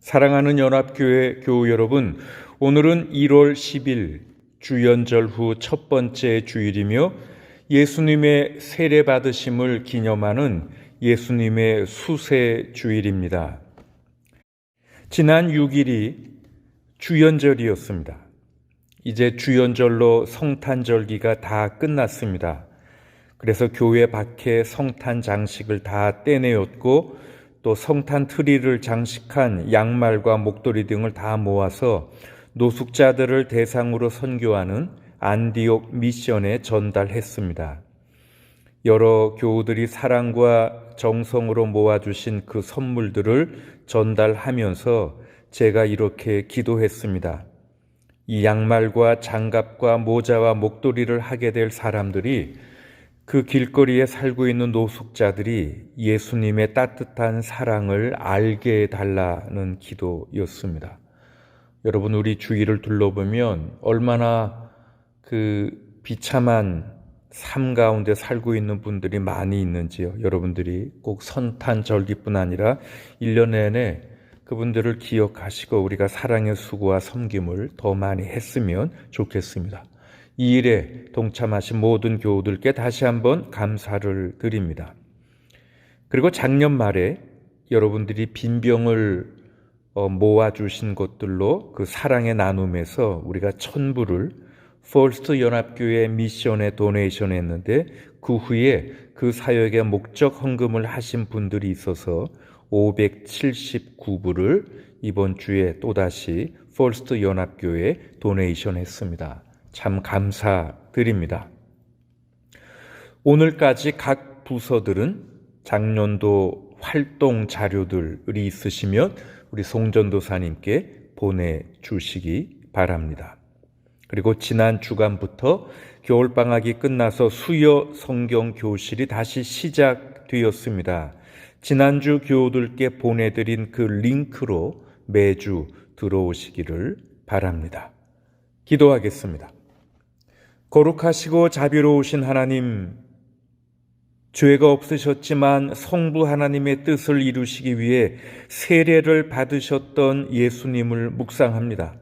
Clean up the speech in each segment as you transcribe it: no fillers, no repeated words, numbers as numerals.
사랑하는 연합교회 교우 여러분, 오늘은 1월 10일 주연절 후 첫 번째 주일이며 예수님의 세례 받으심을 기념하는 예수님의 수세 주일입니다. 지난 6일이 주연절이었습니다. 이제 주연절로 성탄절기가 다 끝났습니다. 그래서 교회 밖에 성탄 장식을 다 떼내었고 또 성탄 트리를 장식한 양말과 목도리 등을 다 모아서 노숙자들을 대상으로 선교하는 안디옥 미션에 전달했습니다. 여러 교우들이 사랑과 정성으로 모아주신 그 선물들을 전달하면서 제가 이렇게 기도했습니다. 이 양말과 장갑과 모자와 목도리를 하게 될 사람들이, 그 길거리에 살고 있는 노숙자들이 예수님의 따뜻한 사랑을 알게 해달라는 기도였습니다. 여러분, 우리 주위를 둘러보면 얼마나 그 비참한 삶 가운데 살고 있는 분들이 많이 있는지요. 여러분들이 꼭 성탄절기뿐 아니라 1년 내내 그분들을 기억하시고 우리가 사랑의 수고와 섬김을 더 많이 했으면 좋겠습니다. 이 일에 동참하신 모든 교우들께 다시 한번 감사를 드립니다. 그리고 작년 말에 여러분들이 빈병을 모아주신 것들로 그 사랑의 나눔에서 우리가 1,000불을 퍼스트 연합교회 미션에 도네이션 했는데, 그 후에 그 사역에 목적 헌금을 하신 분들이 있어서 579불을 이번 주에 또다시 퍼스트 연합교회에 도네이션 했습니다. 참 감사드립니다. 오늘까지 각 부서들은 작년도 활동 자료들이 있으시면 우리 송전도사님께 보내주시기 바랍니다. 그리고 지난 주간부터 겨울방학이 끝나서 수요 성경 교실이 다시 시작되었습니다. 지난주 교우들께 보내드린 그 링크로 매주 들어오시기를 바랍니다. 기도하겠습니다. 거룩하시고 자비로우신 하나님, 죄가 없으셨지만 성부 하나님의 뜻을 이루시기 위해 세례를 받으셨던 예수님을 묵상합니다.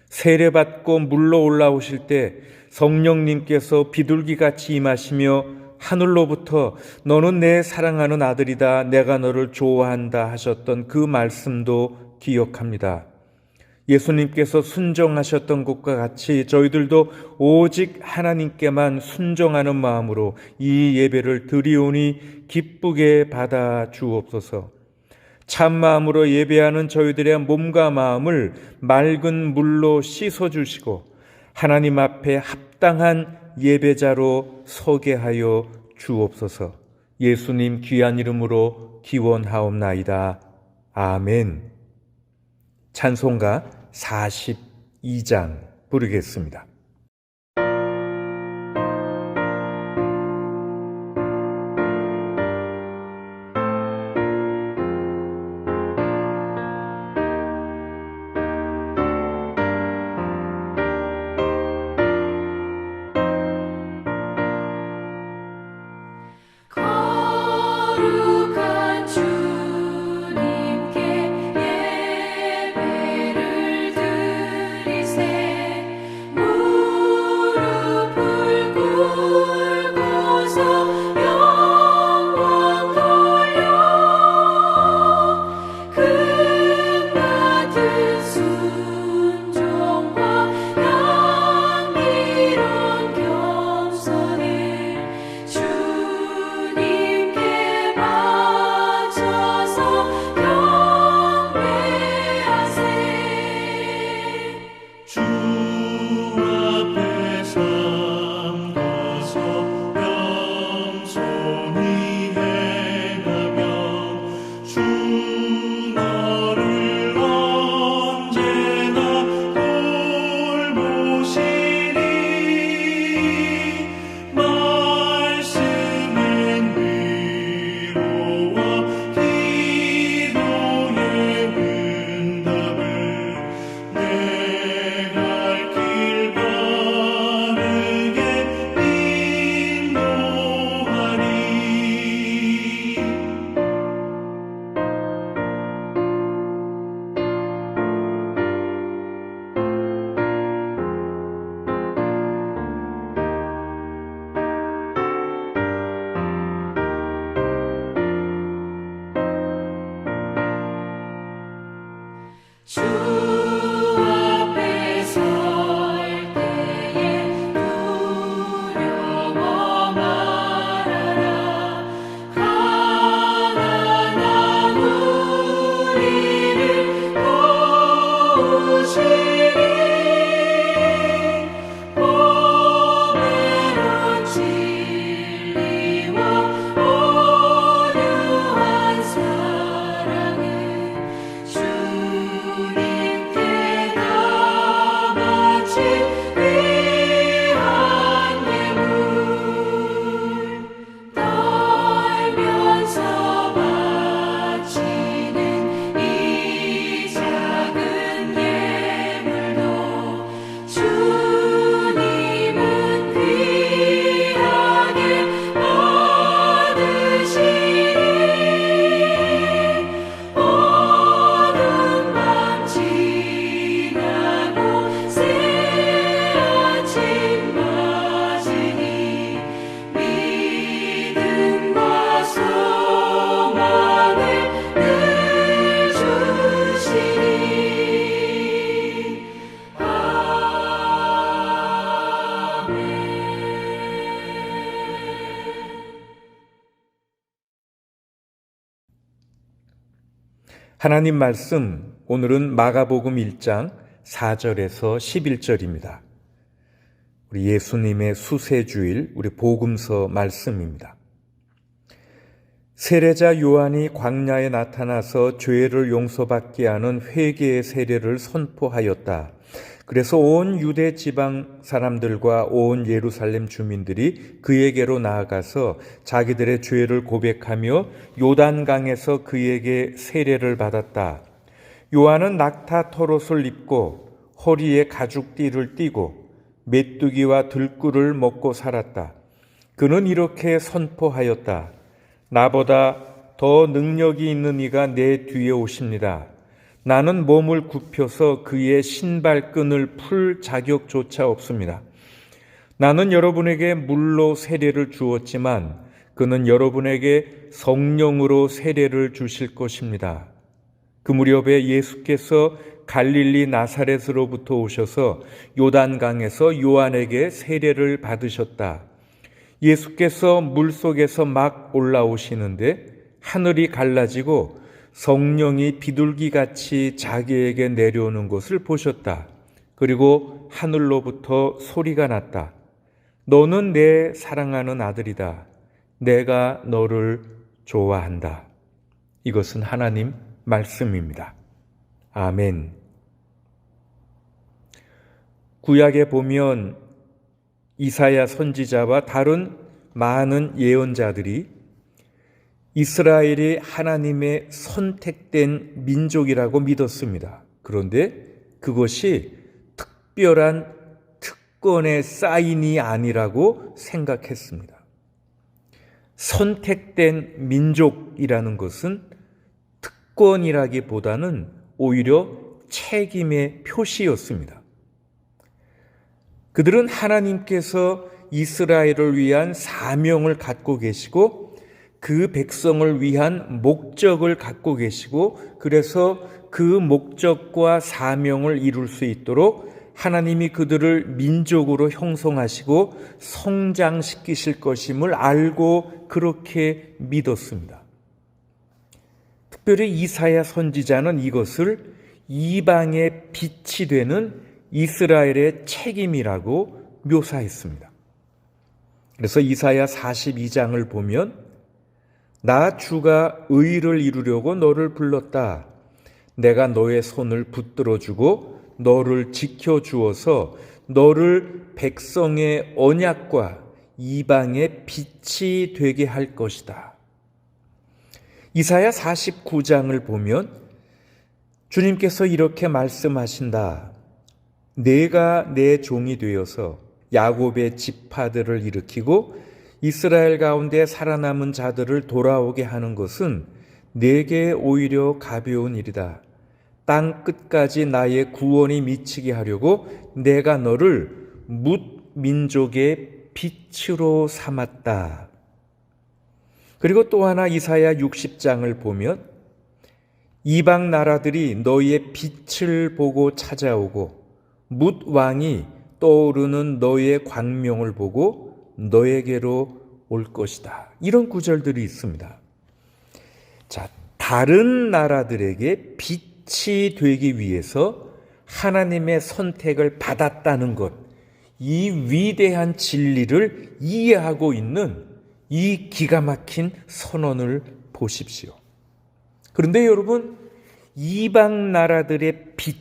세례받고 물로 올라오실 때 성령님께서 비둘기같이 임하시며 하늘로부터 너는 내 사랑하는 아들이다, 내가 너를 좋아한다 하셨던 그 말씀도 기억합니다. 예수님께서 순종하셨던 것과 같이 저희들도 오직 하나님께만 순종하는 마음으로 이 예배를 드리오니 기쁘게 받아 주옵소서. 참 마음으로 예배하는 저희들의 몸과 마음을 맑은 물로 씻어주시고 하나님 앞에 합당한 예배자로 서게 하여 주옵소서. 예수님 귀한 이름으로 기원하옵나이다. 아멘. 찬송가 42장 부르겠습니다. 무 주 앞에 설 때에 두려워 말아라. 가난한 우리를 도우시리. 보배로운 진리와 온유한 사랑을 주님께 다 바친 귀한 예물, 떨면서 바치는 이 작은 예물도 주님은 귀하게 받으시리. 어두운 밤 지나고 새 아침 맞으니 믿음과 소망을 늘 주시니. 아멘. 하나님 말씀, 오늘은 마가복음 1장 4절에서 11절입니다. 우리 예수님의 수세주일, 우리 복음서 말씀입니다. 세례자 요한이 광야에 나타나서 죄를 용서받게 하는 회개의 세례를 선포하였다. 그래서 온 유대 지방 사람들과 온 예루살렘 주민들이 그에게로 나아가서 자기들의 죄를 고백하며 요단강에서 그에게 세례를 받았다. 요한은 낙타 털옷을 입고 허리에 가죽띠를 띠고 메뚜기와 들꿀을 먹고 살았다. 그는 이렇게 선포하였다. 나보다 더 능력이 있는 이가 내 뒤에 오십니다. 나는 몸을 굽혀서 그의 신발끈을 풀 자격조차 없습니다. 나는 여러분에게 물로 세례를 주었지만 그는 여러분에게 성령으로 세례를 주실 것입니다. 그 무렵에 예수께서 갈릴리 나사렛으로부터 오셔서 요단강에서 요한에게 세례를 받으셨다. 예수께서 물속에서 막 올라오시는데 하늘이 갈라지고 성령이 비둘기같이 자기에게 내려오는 것을 보셨다. 그리고 하늘로부터 소리가 났다. 너는 내 사랑하는 아들이다. 내가 너를 좋아한다. 이것은 하나님 말씀입니다. 아멘. 구약에 보면 이사야 선지자와 다른 많은 예언자들이 이스라엘이 하나님의 선택된 민족이라고 믿었습니다. 그런데 그것이 특별한 특권의 사인이 아니라고 생각했습니다. 선택된 민족이라는 것은 특권이라기보다는 오히려 책임의 표시였습니다. 그들은 하나님께서 이스라엘을 위한 사명을 갖고 계시고 그 백성을 위한 목적을 갖고 계시고 그래서 그 목적과 사명을 이룰 수 있도록 하나님이 그들을 민족으로 형성하시고 성장시키실 것임을 알고 그렇게 믿었습니다. 특별히 이사야 선지자는 이것을 이방의 빛이 되는 이스라엘의 책임이라고 묘사했습니다. 그래서 이사야 42장을 보면 나 주가 의를 이루려고 너를 불렀다. 내가 너의 손을 붙들어주고 너를 지켜주어서 너를 백성의 언약과 이방의 빛이 되게 할 것이다. 이사야 49장을 보면 주님께서 이렇게 말씀하신다. 내가 내 종이 되어서 야곱의 지파들을 일으키고 이스라엘 가운데 살아남은 자들을 돌아오게 하는 것은 내게 오히려 가벼운 일이다. 땅 끝까지 나의 구원이 미치게 하려고 내가 너를 뭇 민족의 빛으로 삼았다. 그리고 또 하나 이사야 60장을 보면 이방 나라들이 너희의 빛을 보고 찾아오고 뭇 왕이 떠오르는 너희의 광명을 보고 너에게로 올 것이다. 이런 구절들이 있습니다. 자, 다른 나라들에게 빛이 되기 위해서 하나님의 선택을 받았다는 것, 이 위대한 진리를 이해하고 있는 이 기가 막힌 선언을 보십시오. 그런데 여러분, 이방 나라들의 빛,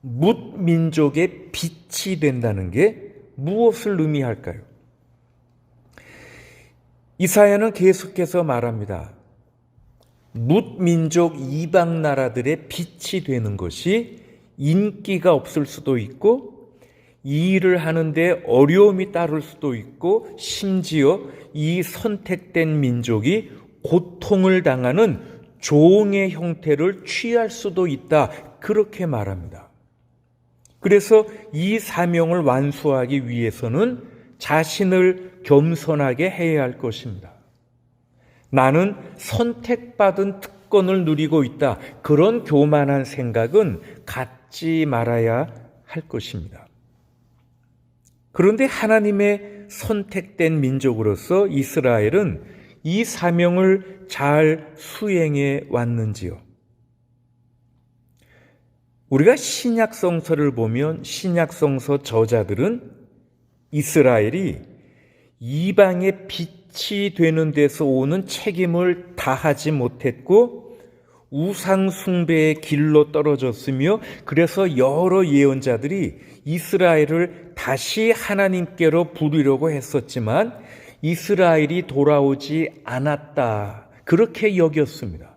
뭇 민족의 빛이 된다는 게 무엇을 의미할까요? 이사야는 계속해서 말합니다. 뭇 민족 이방 나라들의 빛이 되는 것이 인기가 없을 수도 있고 이 일을 하는데 어려움이 따를 수도 있고 심지어 이 선택된 민족이 고통을 당하는 종의 형태를 취할 수도 있다. 그렇게 말합니다. 그래서 이 사명을 완수하기 위해서는 자신을 겸손하게 해야 할 것입니다. 나는 선택받은 특권을 누리고 있다. 그런 교만한 생각은 갖지 말아야 할 것입니다. 그런데 하나님의 선택된 민족으로서 이스라엘은 이 사명을 잘 수행해 왔는지요? 우리가 신약성서를 보면 신약성서 저자들은 이스라엘이 이방의 빛이 되는 데서 오는 책임을 다하지 못했고 우상 숭배의 길로 떨어졌으며 그래서 여러 예언자들이 이스라엘을 다시 하나님께로 부르려고 했었지만 이스라엘이 돌아오지 않았다. 그렇게 여겼습니다.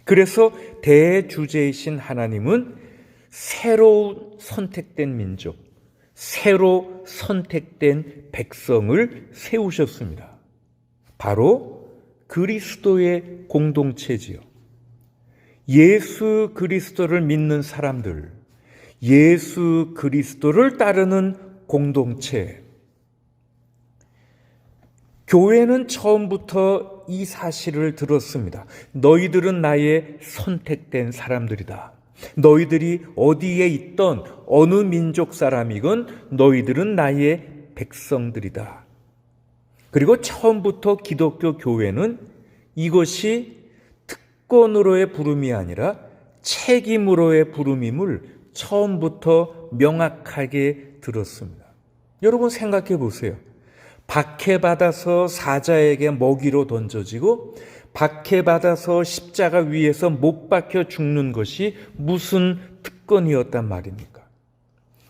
그래서 대주제이신 하나님은 새로운 선택된 민족, 새로 선택된 백성을 세우셨습니다. 바로 그리스도의 공동체지요. 예수 그리스도를 믿는 사람들, 예수 그리스도를 따르는 공동체. 교회는 처음부터 이 사실을 들었습니다. 너희들은 나의 선택된 사람들이다. 너희들이 어디에 있던 어느 민족 사람이건 너희들은 나의 백성들이다. 그리고 처음부터 기독교 교회는 이것이 특권으로의 부름이 아니라 책임으로의 부름임을 처음부터 명확하게 들었습니다. 여러분 생각해 보세요. 박해받아서 사자에게 먹이로 던져지고 박해받아서 십자가 위에서 못 박혀 죽는 것이 무슨 특권이었단 말입니까?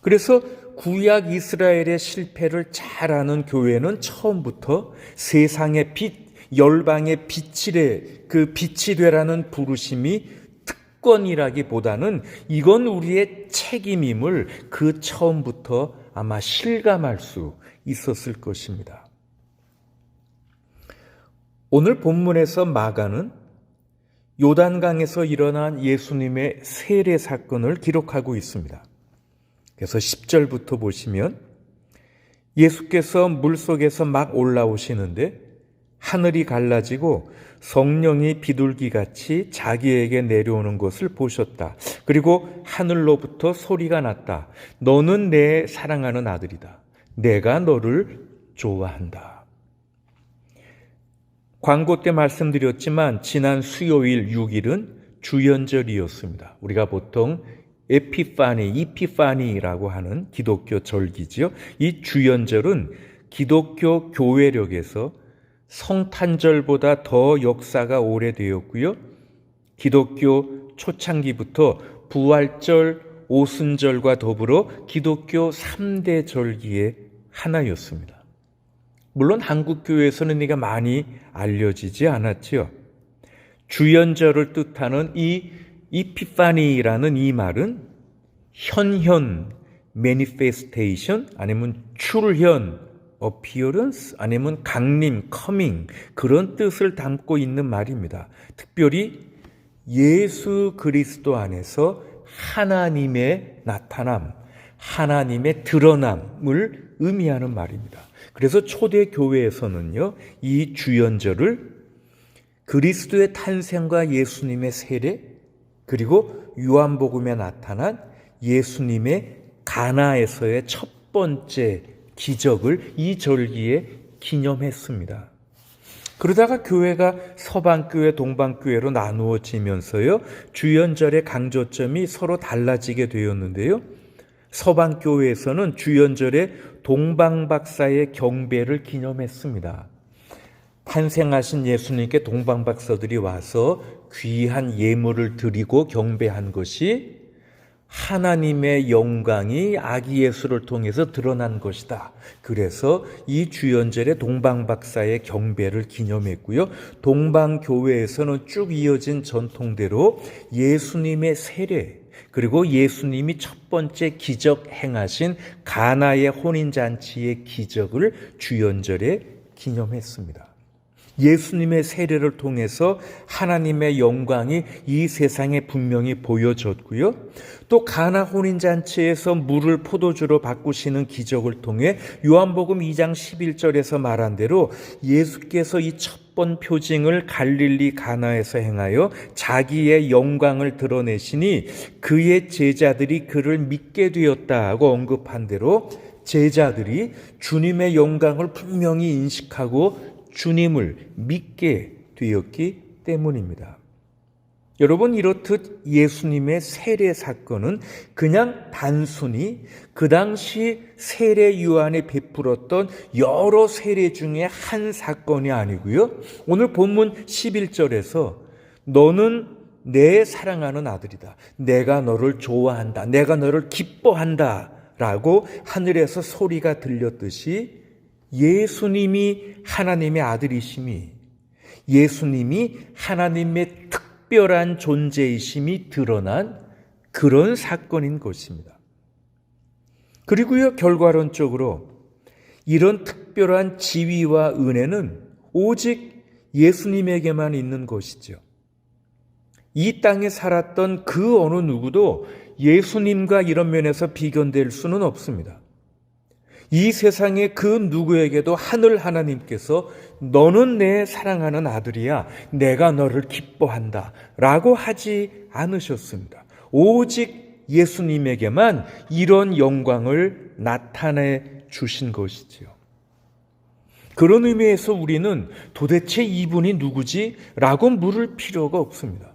그래서 구약 이스라엘의 실패를 잘 아는 교회는 처음부터 세상의 빛, 열방의 빛이 되라는 부르심이 특권이라기보다는 이건 우리의 책임임을 그 처음부터 아마 실감할 수 있었을 것입니다. 오늘 본문에서 마가는 요단강에서 일어난 예수님의 세례 사건을 기록하고 있습니다. 그래서 10절부터 보시면 예수께서 물속에서 막 올라오시는데 하늘이 갈라지고 성령이 비둘기같이 자기에게 내려오는 것을 보셨다. 그리고 하늘로부터 소리가 났다. 너는 내 사랑하는 아들이다. 내가 너를 좋아한다. 광고 때 말씀드렸지만 지난 수요일 6일은 주연절이었습니다. 우리가 보통 이피파니라고 하는 기독교 절기지요. 이 주연절은 기독교 교회력에서 성탄절보다 더 역사가 오래되었고요. 기독교 초창기부터 부활절, 오순절과 더불어 기독교 3대 절기의 하나였습니다. 물론 한국교회에서는 이가 많이 알려지지 않았지요. 주연절을 뜻하는 이 이피파니라는 이 말은 현현, manifestation 아니면 출현, appearance 아니면 강림, coming 그런 뜻을 담고 있는 말입니다. 특별히 예수 그리스도 안에서 하나님의 나타남, 하나님의 드러남을 의미하는 말입니다. 그래서 초대 교회에서는요, 이 주연절을 그리스도의 탄생과 예수님의 세례, 그리고 요한복음에 나타난 예수님의 가나에서의 첫 번째 기적을 이 절기에 기념했습니다. 그러다가 교회가 서방교회, 동방교회로 나누어지면서요, 주연절의 강조점이 서로 달라지게 되었는데요. 서방교회에서는 주연절에 동방박사의 경배를 기념했습니다. 탄생하신 예수님께 동방박사들이 와서 귀한 예물을 드리고 경배한 것이 하나님의 영광이 아기 예수를 통해서 드러난 것이다. 그래서 이 주연절에 동방박사의 경배를 기념했고요. 동방교회에서는 쭉 이어진 전통대로 예수님의 세례, 그리고 예수님이 첫 번째 기적 행하신 가나의 혼인잔치의 기적을 주연절에 기념했습니다. 예수님의 세례를 통해서 하나님의 영광이 이 세상에 분명히 보여졌고요. 또 가나 혼인잔치에서 물을 포도주로 바꾸시는 기적을 통해 요한복음 2장 11절에서 말한 대로 예수께서 이 첫 번 표징을 갈릴리 가나에서 행하여 자기의 영광을 드러내시니 그의 제자들이 그를 믿게 되었다고 언급한 대로 제자들이 주님의 영광을 분명히 인식하고 주님을 믿게 되었기 때문입니다. 여러분, 이렇듯 예수님의 세례 사건은 그냥 단순히 그 당시 세례 요한이 베풀었던 여러 세례 중에 한 사건이 아니고요. 오늘 본문 11절에서 너는 내 사랑하는 아들이다. 내가 너를 좋아한다. 내가 너를 기뻐한다. 라고 하늘에서 소리가 들렸듯이 예수님이 하나님의 아들이심이, 예수님이 하나님의 특별한 존재이심이 드러난 그런 사건인 것입니다. 그리고요, 결과론적으로 이런 특별한 지위와 은혜는 오직 예수님에게만 있는 것이죠. 이 땅에 살았던 그 어느 누구도 예수님과 이런 면에서 비견될 수는 없습니다. 이 세상의 그 누구에게도 하늘 하나님께서 너는 내 사랑하는 아들이야, 내가 너를 기뻐한다 라고 하지 않으셨습니다. 오직 예수님에게만 이런 영광을 나타내 주신 것이지요. 그런 의미에서 우리는 도대체 이분이 누구지? 라고 물을 필요가 없습니다.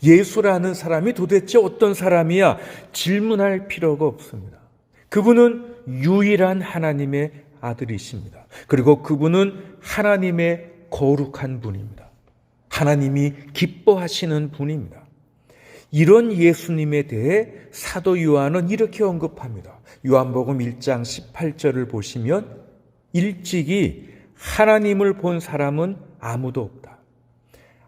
예수라는 사람이 도대체 어떤 사람이야? 질문할 필요가 없습니다. 그분은 유일한 하나님의 아들이십니다. 그리고 그분은 하나님의 거룩한 분입니다. 하나님이 기뻐하시는 분입니다. 이런 예수님에 대해 사도 요한은 이렇게 언급합니다. 요한복음 1장 18절을 보시면 일찍이 하나님을 본 사람은 아무도 없다.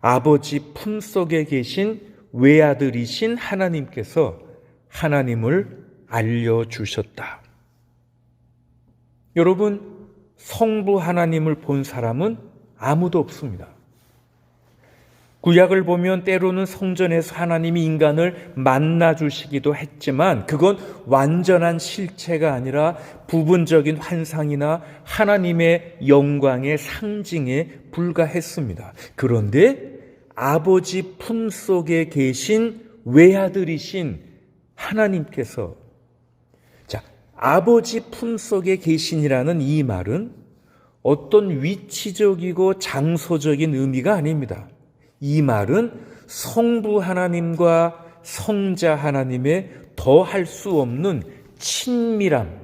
아버지 품속에 계신 외아들이신 하나님께서 하나님을 알려주셨다. 여러분, 성부 하나님을 본 사람은 아무도 없습니다. 구약을 보면 때로는 성전에서 하나님이 인간을 만나주시기도 했지만 그건 완전한 실체가 아니라 부분적인 환상이나 하나님의 영광의 상징에 불과했습니다. 그런데 아버지 품속에 계신 외아들이신 하나님께서, 아버지 품속에 계신이라는 이 말은 어떤 위치적이고 장소적인 의미가 아닙니다. 이 말은 성부 하나님과 성자 하나님의 더할 수 없는 친밀함,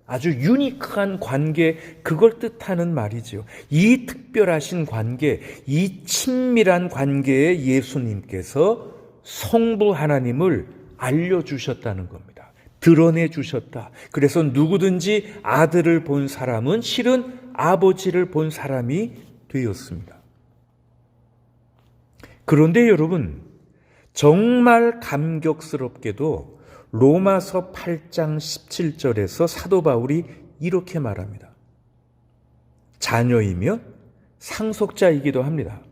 아주 유니크한 관계, 그걸 뜻하는 말이죠. 이 특별하신 관계, 이 친밀한 관계에 예수님께서 성부 하나님을 알려주셨다는 겁니다. 드러내주셨다. 그래서 누구든지 아들을 본 사람은 실은 아버지를 본 사람이 되었습니다. 그런데 여러분, 정말 감격스럽게도 로마서 8장 17절에서 사도 바울이 이렇게 말합니다. 자녀이며 상속자이기도 합니다.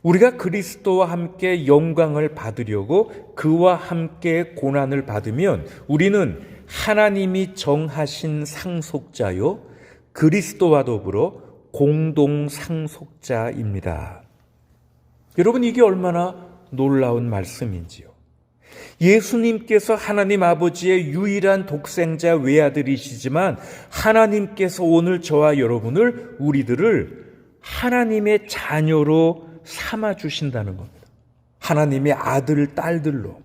우리가 그리스도와 함께 영광을 받으려고 그와 함께 고난을 받으면 우리는 하나님이 정하신 상속자요 그리스도와 더불어 공동 상속자입니다. 여러분, 이게 얼마나 놀라운 말씀인지요. 예수님께서 하나님 아버지의 유일한 독생자 외아들이시지만 하나님께서 오늘 저와 여러분을, 우리들을 하나님의 자녀로 삼아주신다는 겁니다. 하나님의 아들, 딸들로.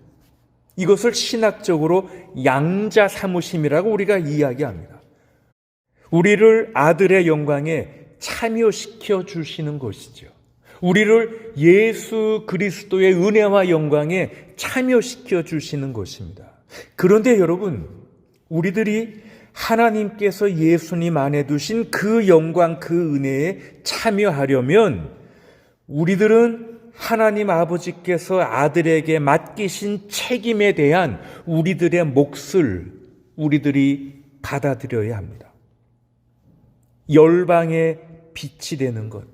이것을 신학적으로 양자 삼으심이라고 우리가 이야기합니다. 우리를 아들의 영광에 참여시켜 주시는 것이죠. 우리를 예수 그리스도의 은혜와 영광에 참여시켜 주시는 것입니다. 그런데 여러분, 우리들이 하나님께서 예수님 안에 두신 그 영광, 그 은혜에 참여하려면 우리들은 하나님 아버지께서 아들에게 맡기신 책임에 대한 우리들의 몫을 우리들이 받아들여야 합니다. 열방의 빛이 되는 것,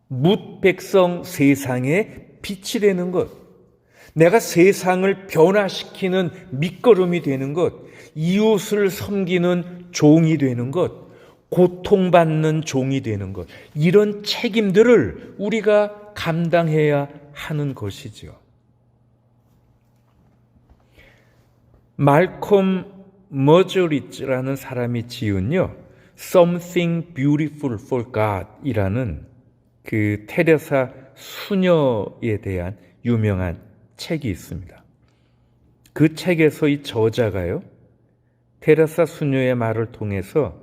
뭇 백성 세상의 빛이 되는 것, 내가 세상을 변화시키는 밑거름이 되는 것, 이웃을 섬기는 종이 되는 것, 고통받는 종이 되는 것, 이런 책임들을 우리가 감당해야 하는 것이죠. 말콤 머저리츠라는 사람이 지은요, Something Beautiful for God 이라는 그 테레사 수녀에 대한 유명한 책이 있습니다. 그 책에서 이 저자가요, 테레사 수녀의 말을 통해서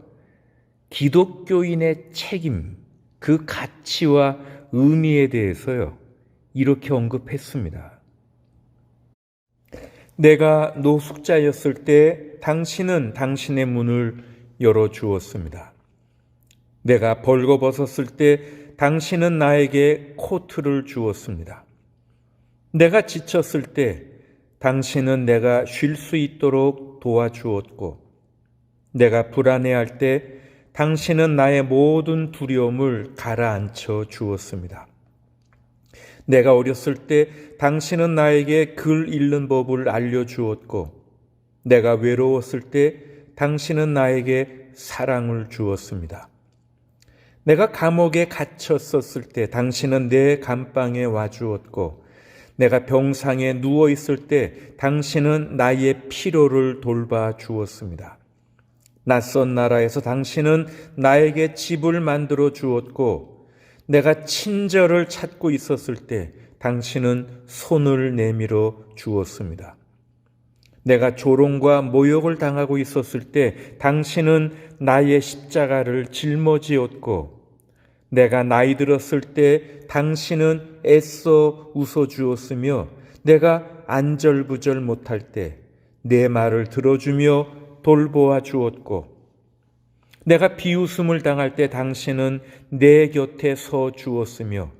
기독교인의 책임, 그 가치와 의미에 대해서요, 이렇게 언급했습니다. 내가 노숙자였을 때 당신은 당신의 문을 열어주었습니다. 내가 벌거벗었을 때 당신은 나에게 코트를 주었습니다. 내가 지쳤을 때 당신은 내가 쉴 수 있도록 도와주었고, 내가 불안해할 때 당신은 나의 모든 두려움을 가라앉혀 주었습니다. 내가 어렸을 때 당신은 나에게 글 읽는 법을 알려주었고, 내가 외로웠을 때 당신은 나에게 사랑을 주었습니다. 내가 감옥에 갇혔었을 때 당신은 내 감방에 와주었고, 내가 병상에 누워있을 때 당신은 나의 필요를 돌봐 주었습니다. 낯선 나라에서 당신은 나에게 집을 만들어 주었고, 내가 친절을 찾고 있었을 때 당신은 손을 내밀어 주었습니다. 내가 조롱과 모욕을 당하고 있었을 때 당신은 나의 십자가를 짊어지었고, 내가 나이 들었을 때 당신은 애써 웃어주었으며, 내가 안절부절 못할 때 내 말을 들어주며 돌보아 주었고, 내가 비웃음을 당할 때 당신은 내 곁에 서 주었으며,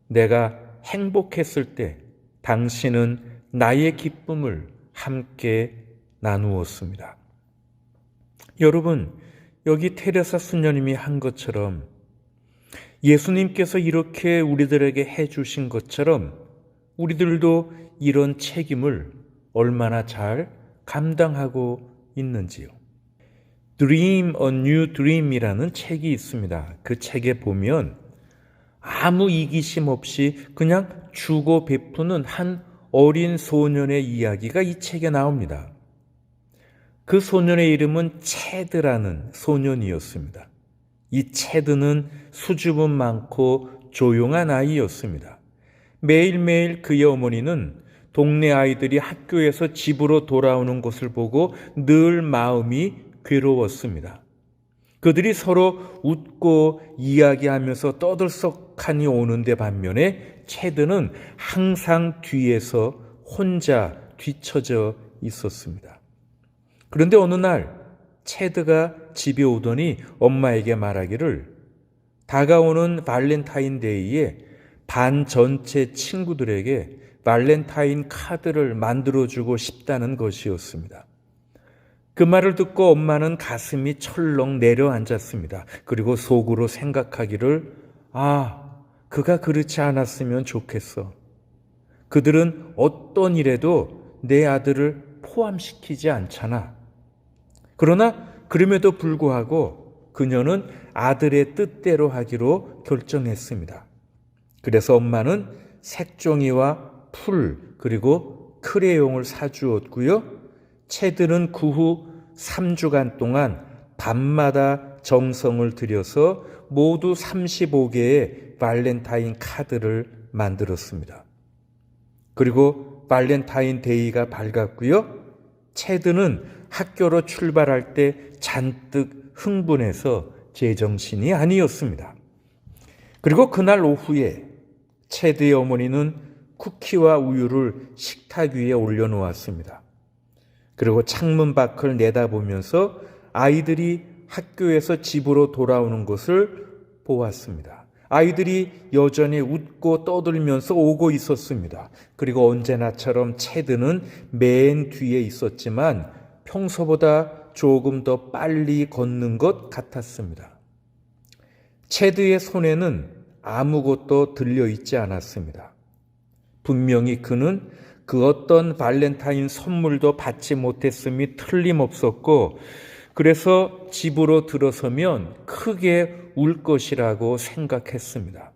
내가 행복했을 때 당신은 나의 기쁨을 함께 나누었습니다. 여러분, 여기 테레사 수녀님이 한 것처럼 예수님께서 이렇게 우리들에게 해주신 것처럼 우리들도 이런 책임을 얼마나 잘 감당하고 있는지요. Dream a New Dream이라는 책이 있습니다. 그 책에 보면 아무 이기심 없이 그냥 주고 베푸는 한 어린 소년의 이야기가 이 책에 나옵니다. 그 소년의 이름은 체드라는 소년이었습니다. 이 체드는 수줍음 많고 조용한 아이였습니다. 매일매일 그의 어머니는 동네 아이들이 학교에서 집으로 돌아오는 것을 보고 늘 마음이 괴로웠습니다. 그들이 서로 웃고 이야기하면서 떠들썩하니 오는데 반면에 체드는 항상 뒤에서 혼자 뒤처져 있었습니다. 그런데 어느 날 체드가 집에 오더니 엄마에게 말하기를 다가오는 발렌타인데이에 반 전체 친구들에게 발렌타인 카드를 만들어주고 싶다는 것이었습니다. 그 말을 듣고 엄마는 가슴이 철렁 내려앉았습니다. 그리고 속으로 생각하기를 그가 그렇지 않았으면 좋겠어. 그들은 어떤 일에도 내 아들을 포함시키지 않잖아. 그러나 그럼에도 불구하고 그녀는 아들의 뜻대로 하기로 결정했습니다. 그래서 엄마는 색종이와 풀 그리고 크레용을 사주었고요. 채드는 그 후 3주간 동안 밤마다 정성을 들여서 모두 35개의 발렌타인 카드를 만들었습니다. 그리고 발렌타인 데이가 밝았고요. 채드는 학교로 출발할 때 잔뜩 흥분해서 제정신이 아니었습니다. 그리고 그날 오후에 채드의 어머니는 쿠키와 우유를 식탁 위에 올려놓았습니다. 그리고 창문 밖을 내다보면서 아이들이 학교에서 집으로 돌아오는 것을 보았습니다. 아이들이 여전히 웃고 떠들면서 오고 있었습니다. 그리고 언제나처럼 채드는 맨 뒤에 있었지만 평소보다 조금 더 빨리 걷는 것 같았습니다. 채드의 손에는 아무것도 들려있지 않았습니다. 분명히 그는 그 어떤 발렌타인 선물도 받지 못했음이 틀림없었고 그래서 집으로 들어서면 크게 울 것이라고 생각했습니다.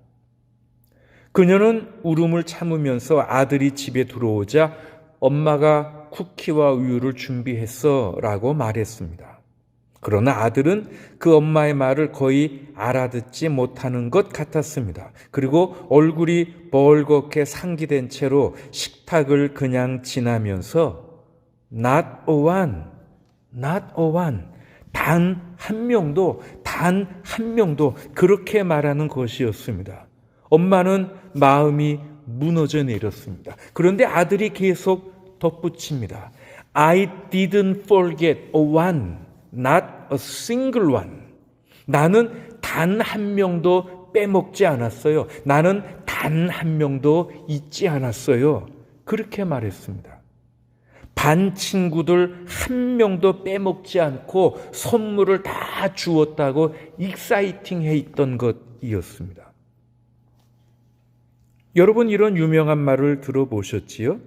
그녀는 울음을 참으면서 아들이 집에 들어오자 엄마가 쿠키와 우유를 준비했어 라고 말했습니다. 그러나 아들은 그 엄마의 말을 거의 알아듣지 못하는 것 같았습니다. 그리고 얼굴이 벌겋게 상기된 채로 식탁을 그냥 지나면서 Not a one, not a one, 단 한 명도 그렇게 말하는 것이었습니다. 엄마는 마음이 무너져 내렸습니다. 그런데 아들이 계속 덧붙입니다. I didn't forget a one, not a single one. 나는 단 한 명도 빼먹지 않았어요. 나는 단 한 명도 잊지 않았어요. 그렇게 말했습니다. 반 친구들 한 명도 빼먹지 않고 선물을 다 주었다고 익사이팅해 있던 것이었습니다. 여러분 이런 유명한 말을 들어보셨지요?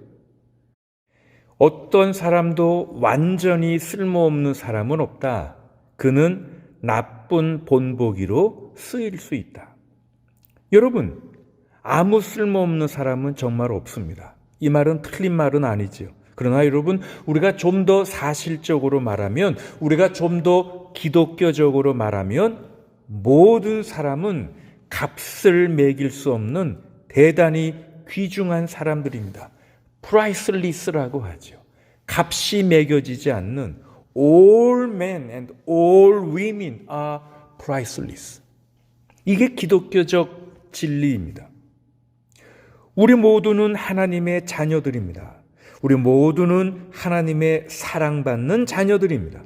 어떤 사람도 완전히 쓸모없는 사람은 없다. 그는 나쁜 본보기로 쓰일 수 있다. 여러분, 아무 쓸모없는 사람은 정말 없습니다. 이 말은 틀린 말은 아니지요. 그러나 여러분, 우리가 좀 더 사실적으로 말하면, 우리가 좀 더 기독교적으로 말하면 모든 사람은 값을 매길 수 없는 대단히 귀중한 사람들입니다. priceless라고 하죠. 값이 매겨지지 않는 all men and all women are priceless. 이게 기독교적 진리입니다. 우리 모두는 하나님의 자녀들입니다. 우리 모두는 하나님의 사랑받는 자녀들입니다.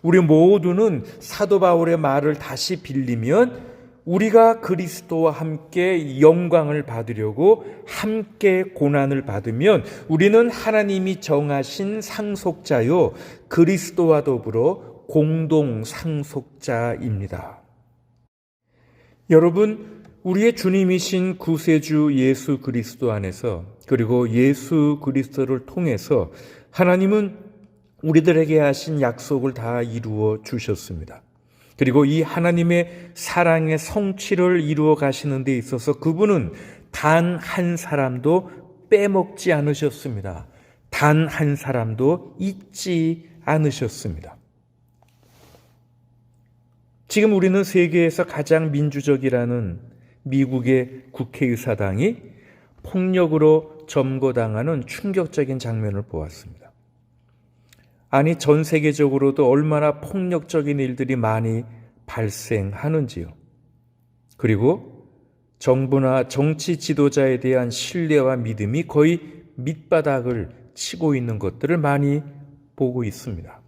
우리 모두는 사도 바울의 말을 다시 빌리면 우리가 그리스도와 함께 영광을 받으려고 함께 고난을 받으면 우리는 하나님이 정하신 상속자요 그리스도와 더불어 공동 상속자입니다. 여러분, 우리의 주님이신 구세주 예수 그리스도 안에서 그리고 예수 그리스도를 통해서 하나님은 우리들에게 하신 약속을 다 이루어 주셨습니다. 그리고 이 하나님의 사랑의 성취를 이루어 가시는 데 있어서 그분은 단 한 사람도 빼먹지 않으셨습니다. 단 한 사람도 잊지 않으셨습니다. 지금 우리는 세계에서 가장 민주적이라는 미국의 국회의사당이 폭력으로 점거당하는 충격적인 장면을 보았습니다. 아니, 전 세계적으로도 얼마나 폭력적인 일들이 많이 발생하는지요. 그리고 정부나 정치 지도자에 대한 신뢰와 믿음이 거의 밑바닥을 치고 있는 것들을 많이 보고 있습니다.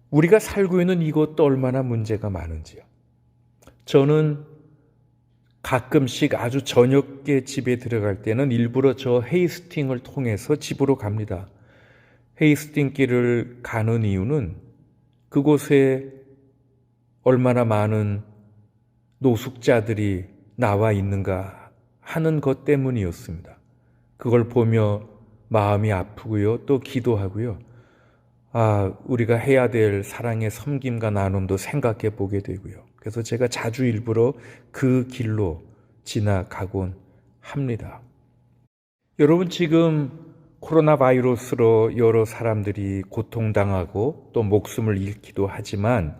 우리가 살고 있는 이곳도 얼마나 문제가 많은지요. 저는 가끔씩 아주 저녁에 집에 들어갈 때는 일부러 저 헤이스팅을 통해서 집으로 갑니다. 헤이스팅길을 가는 이유는 그곳에 얼마나 많은 노숙자들이 나와 있는가 하는 것 때문이었습니다. 그걸 보며 마음이 아프고요. 또 기도하고요. 우리가 해야 될 사랑의 섬김과 나눔도 생각해 보게 되고요. 그래서 제가 자주 일부러 그 길로 지나가곤 합니다. 여러분, 지금 코로나 바이러스로 여러 사람들이 고통당하고 또 목숨을 잃기도 하지만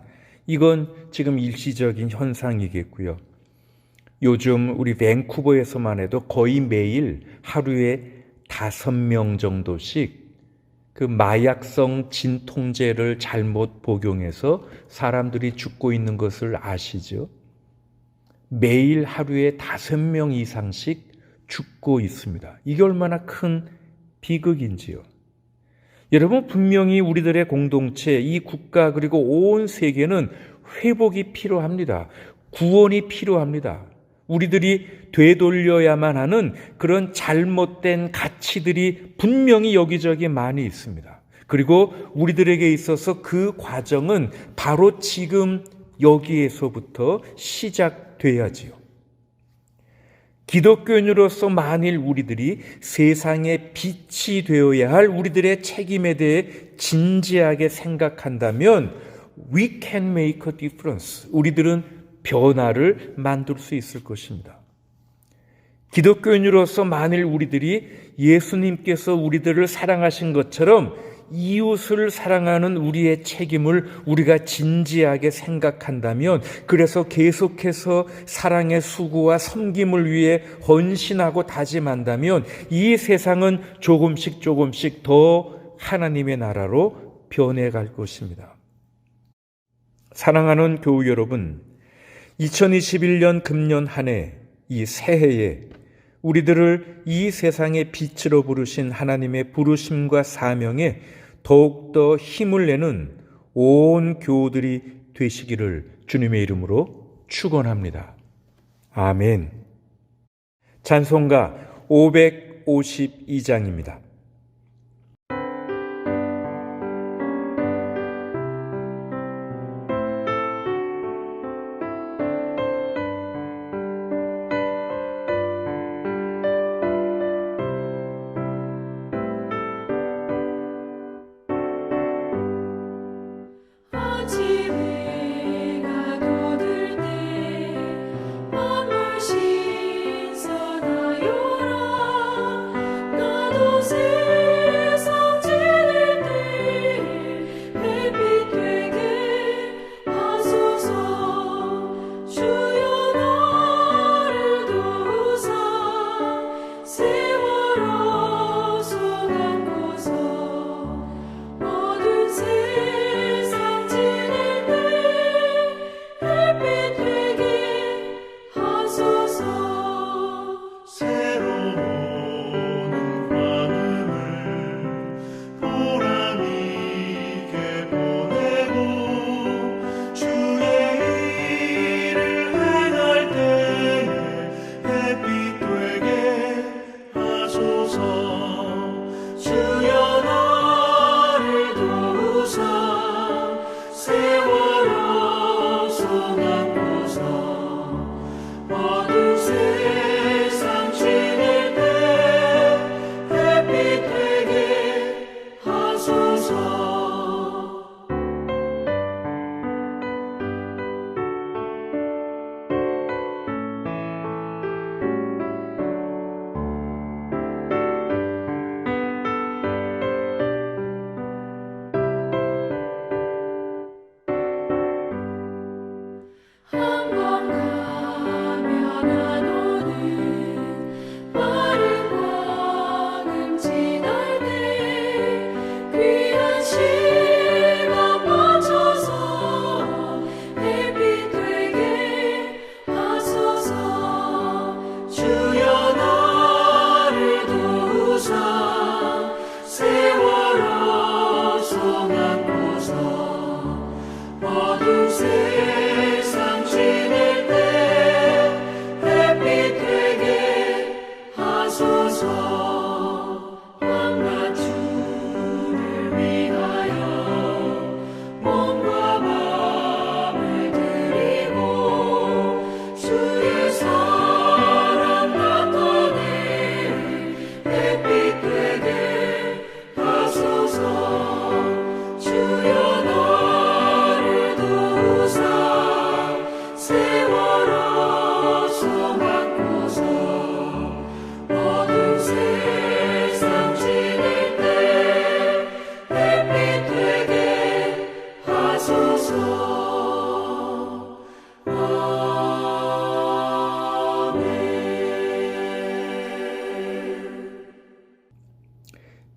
이건 지금 일시적인 현상이겠고요. 요즘 우리 밴쿠버에서만 해도 거의 매일 하루에 5명 정도씩 그 마약성 진통제를 잘못 복용해서 사람들이 죽고 있는 것을 아시죠? 매일 하루에 5명 이상씩 죽고 있습니다. 이게 얼마나 큰 비극인지요. 여러분, 분명히 우리들의 공동체, 이 국가 그리고 온 세계는 회복이 필요합니다. 구원이 필요합니다. 우리들이 되돌려야만 하는 그런 잘못된 가치들이 분명히 여기저기 많이 있습니다. 그리고 우리들에게 있어서 그 과정은 바로 지금 여기에서부터 시작돼야지요. 기독교인으로서 만일 우리들이 세상의 빛이 되어야 할 우리들의 책임에 대해 진지하게 생각한다면 we can make a difference. 우리들은 변화를 만들 수 있을 것입니다. 기독교인으로서 만일 우리들이 예수님께서 우리들을 사랑하신 것처럼 이웃을 사랑하는 우리의 책임을 우리가 진지하게 생각한다면, 그래서 계속해서 사랑의 수고와 섬김을 위해 헌신하고 다짐한다면 이 세상은 조금씩 더 하나님의 나라로 변해갈 것입니다. 사랑하는 교우 여러분, 2021년 금년 한 해, 이 새해에 우리들을 이 세상의 빛으로 부르신 하나님의 부르심과 사명에 더욱더 힘을 내는 온 교우들이 되시기를 주님의 이름으로 축원합니다. 아멘. 찬송가 552장입니다. 아침에 가도 들 때 만물 신선하여라 나도 새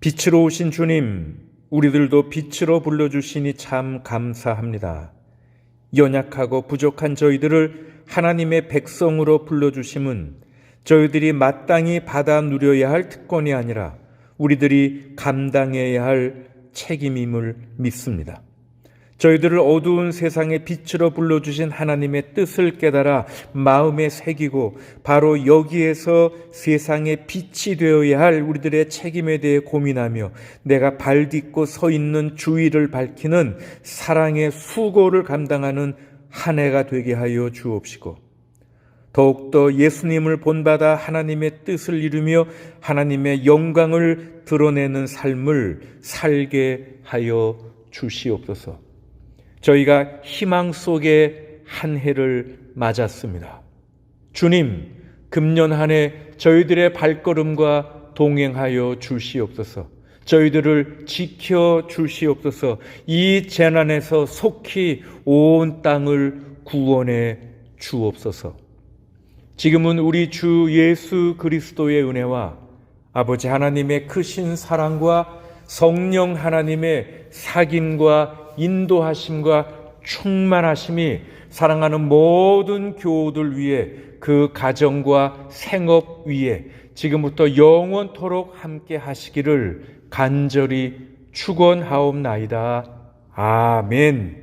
빛으로 오신 주님, 우리들도 빛으로 불러주시니 참 감사합니다. 연약하고 부족한 저희들을 하나님의 백성으로 불러주심은 저희들이 마땅히 받아 누려야 할 특권이 아니라 우리들이 감당해야 할 책임임을 믿습니다. 저희들을 어두운 세상의 빛으로 불러주신 하나님의 뜻을 깨달아 마음에 새기고 바로 여기에서 세상의 빛이 되어야 할 우리들의 책임에 대해 고민하며 내가 발 딛고 서 있는 주의를 밝히는 사랑의 수고를 감당하는 한 해가 되게 하여 주옵시고, 더욱더 예수님을 본받아 하나님의 뜻을 이루며 하나님의 영광을 드러내는 삶을 살게 하여 주시옵소서. 저희가 희망 속에 한 해를 맞았습니다. 주님, 금년 한 해 저희들의 발걸음과 동행하여 주시옵소서. 저희들을 지켜 주시옵소서. 이 재난에서 속히 온 땅을 구원해 주옵소서. 지금은 우리 주 예수 그리스도의 은혜와 아버지 하나님의 크신 사랑과 성령 하나님의 사귐과 인도하심과 충만하심이 사랑하는 모든 교우들 위해 그 가정과 생업 위에 지금부터 영원토록 함께 하시기를 간절히 축원하옵나이다. 아멘.